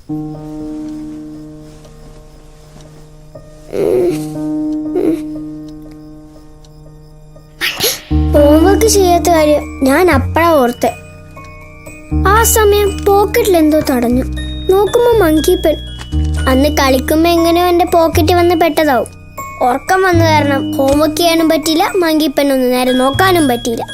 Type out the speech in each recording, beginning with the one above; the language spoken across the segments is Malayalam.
ഹോംവർക്ക് ചെയ്യാത്ത കാര്യം ഞാൻ അപ്പഴാ ഓർത്തെ. ആ സമയം പോക്കറ്റിൽ എന്തോ തടഞ്ഞു. നോക്കുമ്പോ മങ്കിപ്പൻ. അന്ന് കളിക്കുമ്പോ എങ്ങനെയോ എന്റെ പോക്കറ്റിൽ വന്ന് പെട്ടതാവും. ഉറക്കം വന്ന കാരണം ഹോംവർക്ക് ചെയ്യാനും പറ്റിയില്ല, മങ്കിപ്പൻ ഒന്ന് നേരെ നോക്കാനും പറ്റിയില്ല.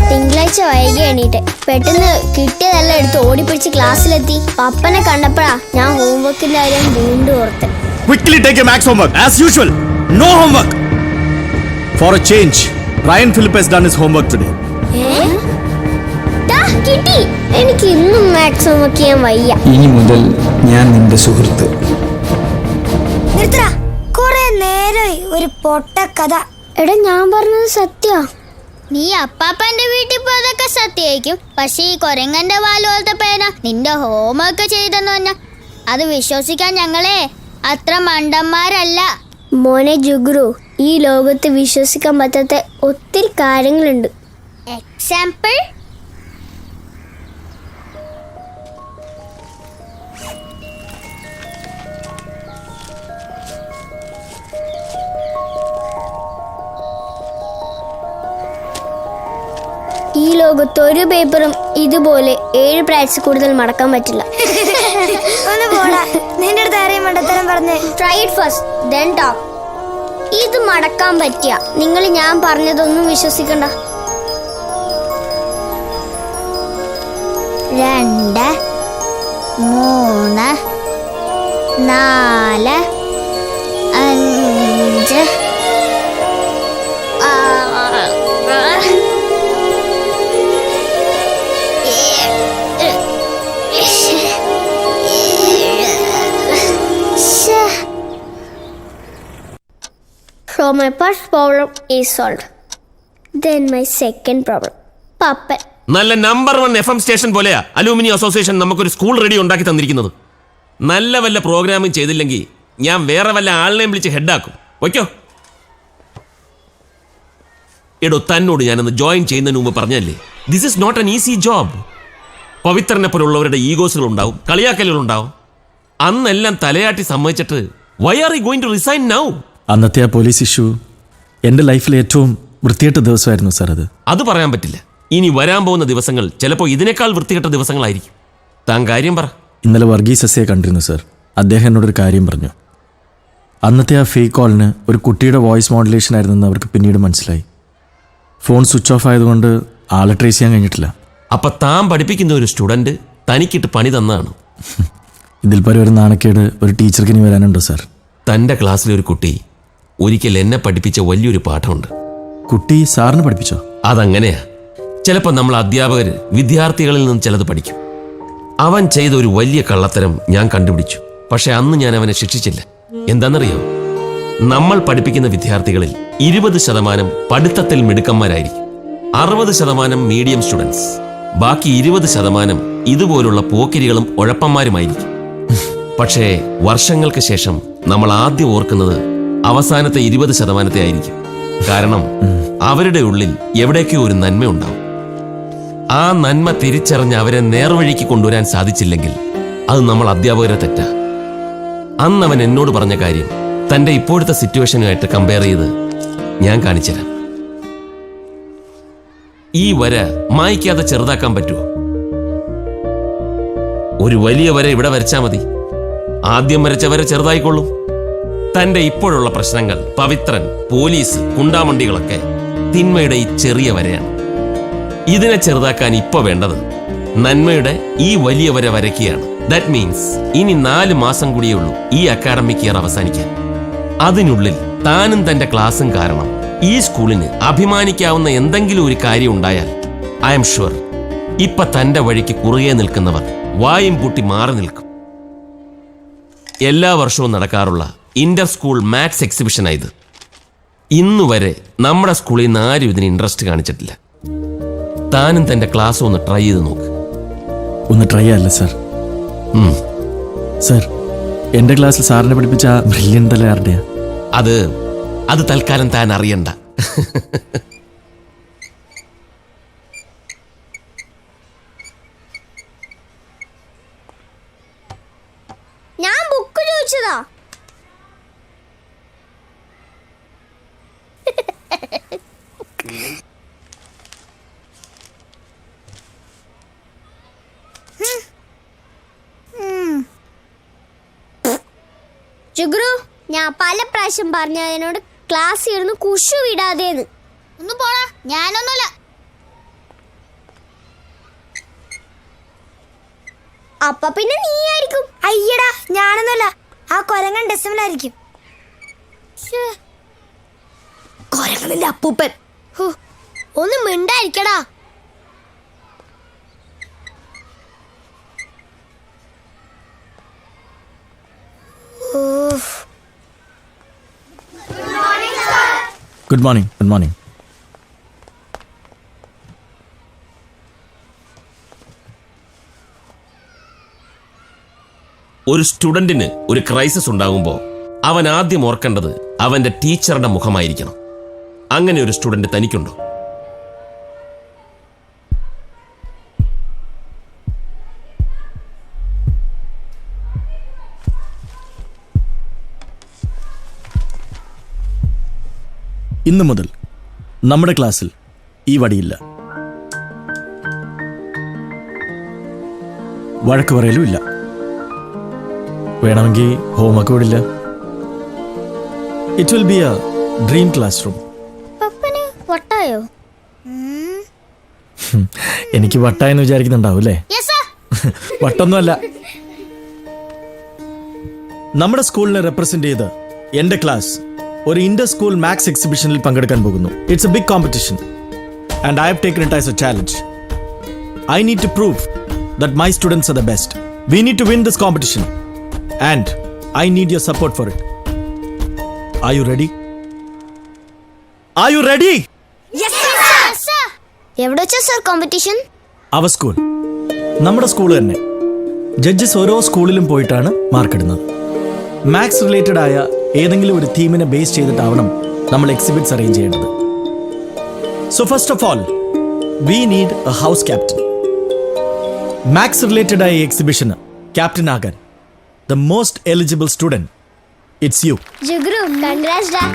തിങ്കളാഴ്ച വൈകി എണീറ്റ് പെട്ടെന്ന് കിട്ടിയതെല്ലാം എടുത്ത് ഓടിപ്പിടിച്ച് ക്ലാസ്സിലെത്തി. പപ്പനെ കണ്ടപ്പോഴാ ഞാൻ ഹോംവർക്കിന്റെ കാര്യം വീണ്ടും ഓർത്തെ. Quickly take your maths homework as usual. No homework. For a change, Ryan Philip has done his homework today. കിട്ടി. എനിക്ക് ഇന്നും മാത്സ് ഹോംവർക്ക് ചെയ്യാൻ വയ്യ. ഇനി മുതൽ ഞാൻ നിന്റെ സുഹൃത്ത്. കുറെ നേരമായി ഒരു പൊട്ട കഥ. എടാ ഞാൻ പറഞ്ഞത് സത്യ. നീ അപ്പാപ്പന്റെ വീട്ടിൽ പോയതൊക്കെ സത്യമായിരിക്കും. പക്ഷെ ഈ കൊരങ്ങന്റെ വാല് പോലത്തെ പേന നിന്റെ ഹോംവർക്ക് ചെയ്തെന്ന് പറഞ്ഞ അത് വിശ്വസിക്കാൻ ഞങ്ങളെ അത്ര മണ്ടന്മാരല്ല. മോനെ ജുഗ്രു, ഈ ലോകത്ത് വിശ്വസിക്കാൻ പറ്റാത്ത ഒത്തിരി കാര്യങ്ങളുണ്ട്. എക്സാമ്പിൾ? ഈ ലോകത്ത് ഒരു പേപ്പറും ഇതുപോലെ 7 പ്രാക്ടീസ് കൂടുതൽ മടക്കാൻ പറ്റില്ല. നിന്റെ അടുത്ത് ആരെയും മണ്ടത്തരം പറഞ്ഞേ. Try it first then talk. ഇത് മടക്കാൻ പറ്റിയ നിങ്ങൾ ഞാൻ പറഞ്ഞതൊന്നും വിശ്വസിക്കണ്ട. 2 3 4 5 So my first problem is solved. Then my second problem. Pappan. നല്ല നമ്പർ 1 FM സ്റ്റേഷൻ പോലെയാ അലൂമിനി അസോസിയേഷൻ നമുക്കൊരു സ്കൂൾ റേഡിയോ ഉണ്ടാക്കി തന്നിരിക്കുന്നത്. നല്ല വല്ല പ്രോഗ്രാമിംഗ് ചെയ്തില്ലെങ്കിൽ ഞാൻ വേറെ വല്ല ആളിനെയും വിളിച്ച് ഹെഡാക്കും. വയ്ക്കോ. എടോ, തന്നോട് ഞാനൊന്ന് ജോയിൻ ചെയ്യുന്നതിന് മുമ്പ് പറഞ്ഞല്ലേ, this is not an easy job. പവിത്രനെ പോലുള്ളവരുടെ ഈഗോസുകൾ ഉണ്ടാവും, കളിയാക്കലുകൾ ഉണ്ടാവും. അന്നെല്ലാം തലയാട്ടി സമ്മതിച്ചിട്ട് why are you going to resign now? അന്നത്തെ ആ പോലീസ് ഇഷ്യൂ എൻ്റെ ലൈഫിലെ ഏറ്റവും വൃത്തികെട്ട ദിവസമായിരുന്നു സാർ. അത് പറയാൻ പറ്റില്ല. ഇനി വരാൻ പോകുന്ന ദിവസങ്ങൾ ചിലപ്പോൾ ഇതിനേക്കാൾ വൃത്തികെട്ട ദിവസങ്ങളായിരിക്കും. താൻ കാര്യം പറ. ഇന്നലെ വർഗീസ് എസ്സയെ കണ്ടിരുന്നു സാർ. അദ്ദേഹം എന്നോടൊരു കാര്യം പറഞ്ഞു. അന്നത്തെ ആ ഫേക്ക് കോളിന് ഒരു കുട്ടിയുടെ വോയിസ് മോഡുലേഷൻ ആയിരുന്നെന്ന് അവർക്ക് പിന്നീട് മനസ്സിലായി. ഫോൺ സ്വിച്ച് ഓഫ് ആയതുകൊണ്ട് ആളെ ട്രേസ് ചെയ്യാൻ കഴിഞ്ഞിട്ടില്ല. അപ്പം താൻ പഠിപ്പിക്കുന്ന ഒരു സ്റ്റുഡൻറ്റ് തനിക്കിട്ട് പണി തന്നതാണ്. ഇതിൽ പരം ഒരു നാണക്കേട് ഒരു ടീച്ചർക്ക് ഇനി വരാനുണ്ടോ സാർ? തൻ്റെ ക്ലാസ്സിലെ ഒരു കുട്ടി ഒരിക്കൽ എന്നെ പഠിപ്പിച്ച വലിയൊരു പാഠമുണ്ട്. കുട്ടി സാറിന് പഠിപ്പിച്ചോ? അതങ്ങനെയാ. ചിലപ്പോൾ നമ്മൾ അധ്യാപകർ വിദ്യാർത്ഥികളിൽ നിന്ന് ചിലത് പഠിക്കും. അവൻ ചെയ്ത ഒരു വലിയ കള്ളത്തരം ഞാൻ കണ്ടുപിടിച്ചു. പക്ഷെ അന്ന് ഞാൻ അവനെ ശിക്ഷിച്ചില്ല. എന്താണെന്നറിയോ? നമ്മൾ പഠിപ്പിക്കുന്ന വിദ്യാർത്ഥികളിൽ 20% പഠിത്തത്തിൽ മിടുക്കന്മാരായിരിക്കും, 60% മീഡിയം സ്റ്റുഡൻസ്, ബാക്കി 20% ഇതുപോലുള്ള പോക്കിരികളും ഉഴപ്പന്മാരുമായിരിക്കും. പക്ഷേ വർഷങ്ങൾക്ക് ശേഷം നമ്മൾ ആദ്യം ഓർക്കുന്നത് അവസാനത്തെ 20% ആയിരിക്കും. കാരണം അവരുടെ ഉള്ളിൽ എവിടേക്കോ ഒരു നന്മയുണ്ടാവും. ആ നന്മ തിരിച്ചറിഞ്ഞ് അവരെ നേർവഴിക്ക് കൊണ്ടുവരാൻ സാധിച്ചില്ലെങ്കിൽ അത് നമ്മൾ അധ്യാപകരെ തെറ്റാ. അന്ന് അവൻ എന്നോട് പറഞ്ഞ കാര്യം തൻ്റെ ഇപ്പോഴത്തെ സിറ്റുവേഷനുമായിട്ട് കമ്പയർ ചെയ്ത് ഞാൻ കാണിച്ചുതരാം. ഈ വര മായ്ക്കാതെ ചെറുതാക്കാൻ പറ്റുമോ? ഒരു വലിയ വര ഇവിടെ വരച്ചാൽ മതി. ആദ്യം വരച്ച വര ചെറുതായിക്കൊള്ളും. തൻ്റെ ഇപ്പോഴുള്ള പ്രശ്നങ്ങൾ, പവിത്രൻ, പോലീസ്, കുണ്ടാമണ്ടികളൊക്കെ തിന്മയുടെ ഈ ചെറിയ വരയാണ്. ഇതിനെ ചെറുതാക്കാൻ ഇപ്പോൾ വേണ്ടത് നന്മയുടെ ഈ വലിയ വര വരയ്ക്കുകയാണ്. ദാറ്റ് മീൻസ് ഇനി 4 മാസം കൂടിയേ ഉള്ളൂ ഈ അക്കാഡമിക് ഇയർ അവസാനിക്കാൻ. അതിനുള്ളിൽ താനും തൻ്റെ ക്ലാസ്സും കാരണം ഈ സ്കൂളിന് അഭിമാനിക്കാവുന്ന എന്തെങ്കിലും ഒരു കാര്യം ഉണ്ടായാൽ ഐ എം ഷുവർ ഇപ്പൊ തൻ്റെ വഴിക്ക് കുറുകെ നിൽക്കുന്നവർ വായും പൂട്ടി മാറി നിൽക്കും. എല്ലാ വർഷവും നടക്കാറുള്ള ഇന്റർ സ്കൂൾ മാത്സ് എക്സിബിഷനായത്. ഇന്നുവരെ നമ്മുടെ സ്കൂളിൽ നിന്ന് ആരും ഇതിന് ഇൻട്രസ്റ്റ് കാണിച്ചിട്ടില്ല. താനും തൻ്റെ ക്ലാസ് ഒന്ന് ട്രൈ ചെയ്ത് നോക്ക്. ഒന്ന് ട്രൈ ചെയ്യാമല്ലേ സാർ? സാർ, എൻ്റെ ക്ലാസ്സിൽ സാറിനെ പഠിപ്പിച്ച ആ ബ്രില്യൻ തല ആരുടെയാ? അത് തൽക്കാലം താൻ അറിയണ്ട. ഞാൻ ബുക്ക് ചോദിച്ചതാ. ജുഗ്രു, ഞാൻ പല പ്രാവശ്യം പറഞ്ഞ അതിനോട് ക്ലാസ് ഇരുന്ന് കുശു വിടാതേന്ന്. ഒന്ന് പോടാ, ഞാനൊന്നുമില്ല. അപ്പൊ പിന്നെ നീ ആയിരിക്കും. അയ്യടാ, ഞാനൊന്നുമല്ല. ആ കൊരങ്ങൻ ഡെസിമലായിരിക്കും. കൊരങ്ങന്റെ അപ്പൂപ്പൻ. ഹോ, ഒന്ന് മിണ്ടായിരിക്കടാ. Good morning. Good morning. ഒരു സ്റ്റുഡന്റിന് ഒരു ക്രൈസിസ് ഉണ്ടാകുമ്പോൾ അവൻ ആദ്യം ഓർക്കേണ്ടത് അവന്റെ ടീച്ചറുടെ മുഖമായിരിക്കണം. അങ്ങനെ ഒരു സ്റ്റുഡന്റ് തനിക്കുണ്ടോ? ഇന്നു മുതൽ നമ്മുടെ ക്ലാസ്സിൽ ഈ വടിയില്ല. വഴക്ക് പറയലും ഇല്ല. വേണമെങ്കിൽ ഹോംവർക്ക് വിടില്ല. It will be a dream classroom. പപ്പന് വട്ടായോ? എനിക്ക് വട്ടായെന്ന് വിചാരിക്കുന്നുണ്ടാവും അല്ലേ? Yes, sir. വട്ടൊന്നുമല്ല. നമ്മുടെ സ്കൂളിനെ റെപ്രസെന്റ് ചെയ്ത് എന്റെ ക്ലാസ് ഒരു ഇന്റർ സ്കൂൾ മാത്സ് എക്സിബിഷനിൽ പങ്കെടുക്കാൻ പോകുന്നു. It's a big competition and I have taken it as a challenge. I need to prove that my students are the best. We need to win this competition and I need your support for it. Are you ready? Are you ready? എവിടെ വെച്ചാ സർ കോമ്പറ്റീഷൻ? അവർ സ്കൂൾ, നമ്മുടെ സ്കൂൾ തന്നെ. ജഡ്ജസ് ഓരോ സ്കൂളിലും പോയിട്ടാണ് മാർക്കിടുന്നത്. മാത്സ് റിലേറ്റഡ് ആയ ഏതെങ്കിലും ഒരു തീമിനെ ബേസ് ചെയ്തിട്ടാവണം നമ്മൾ എക്സിബിറ്റ്സ് അറേഞ്ച് ചെയ്യേണ്ടത്. So first of all we need a house captain. Maths related ആയ എക്സിബിഷന് ക്യാപ്റ്റൻ ആകാൻ the most eligible student it's you. Jugru, congrats ഡാ.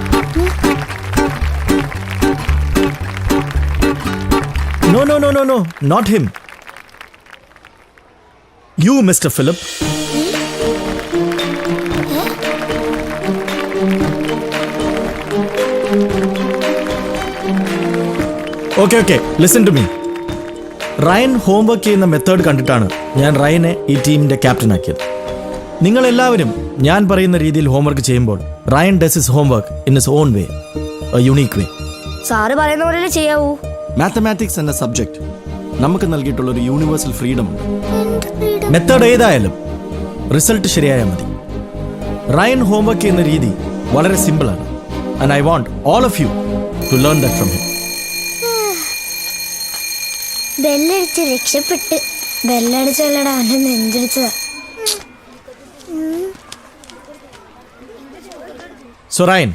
No, no, no, no, no, not him. You, Mr. Philip. Okay, listen to me. Ryan homework ചെയ്യുന്ന മെത്തേഡ് കണ്ടിട്ടാണ് ഞാൻ റയനെ ഈ ടീമിന്റെ ക്യാപ്റ്റൻ ആക്കിയത്. നിങ്ങൾ എല്ലാവരും ഞാൻ പറയുന്ന രീതിയിൽ ഹോംവർക്ക് ചെയ്യുമ്പോൾ Ryan does his homework in his own way, a unique way. Sir പറയുന്ന പോലെ ചെയ്യാവൂ. മാത്തമാറ്റിക്സ് എന്ന സബ്ജക്ട് നമുക്ക് നൽകിയിട്ടുള്ള ഒരു യൂണിവേഴ്സൽ ഫ്രീഡം ഉണ്ട്. മെത്തേഡ് ഏതായാലും റിസൾട്ട് ശരിയായാൽ മതി. റയൻ ഹോംവർക്ക് ചെയ്യുന്ന രീതി വളരെ സിമ്പിളാണ് and I want all of you to learn that from him. ബെല്ലടിച്ച് രക്ഷപ്പെട്ട്. ബെല്ലടിച്ചല്ലടാ, അവന്റെ നെഞ്ചടിച്ചതാ. So Ryan,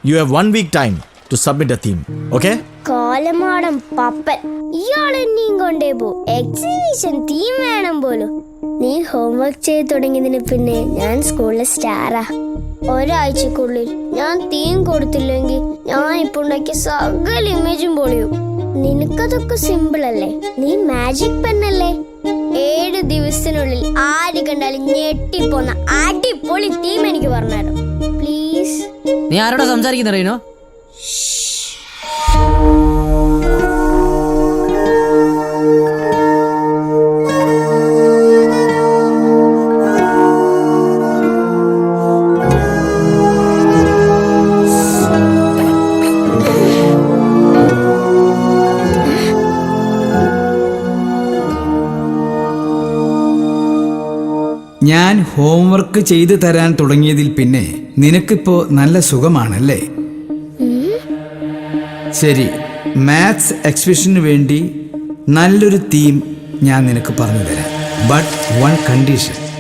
you have 1 week time to submit a theme, okay? കോലമാടം Pappan, ഇയാളെന്നെയും കൊണ്ടേ പോ. എക്സിബിഷൻ തീം വേണം പോലും. നീ ഹോംവർക്ക് ചെയ്ത് തുടങ്ങിയതിന് പിന്നെ ഞാൻ സ്കൂളിലെ സ്റ്റാറാ. ഒരാഴ്ചക്കുള്ളിൽ ഞാൻ തീം കൊടുത്തില്ലെങ്കിൽ ഞാൻ ഇപ്പൊ ഉണ്ടാക്കിയ സകല ഇമേജും പൊളിയും. നിനക്കതൊക്കെ സിമ്പിൾ അല്ലേ? നീ മാജിക് പെണ്ണല്ലേ? 7 ദിവസത്തിനുള്ളിൽ ആര് കണ്ടാലും ഞെട്ടിപ്പോന്ന അടിപൊളി തീം എനിക്ക് പറഞ്ഞുതരും പ്ലീസ്. നീ ആരോടാ സംസാരിക്കുന്ന റീനോ? ഞാൻ ഹോംവർക്ക് ചെയ്തു തരാൻ തുടങ്ങിയതിൽ പിന്നെ നിനക്കിപ്പോ നല്ല സുഖമാണല്ലേ? ശരി, മാത്സ് എക്സിബിഷന് വേണ്ടി നല്ലൊരു തീം ഞാൻ നിനക്ക് പറഞ്ഞു തരാം. But one condition.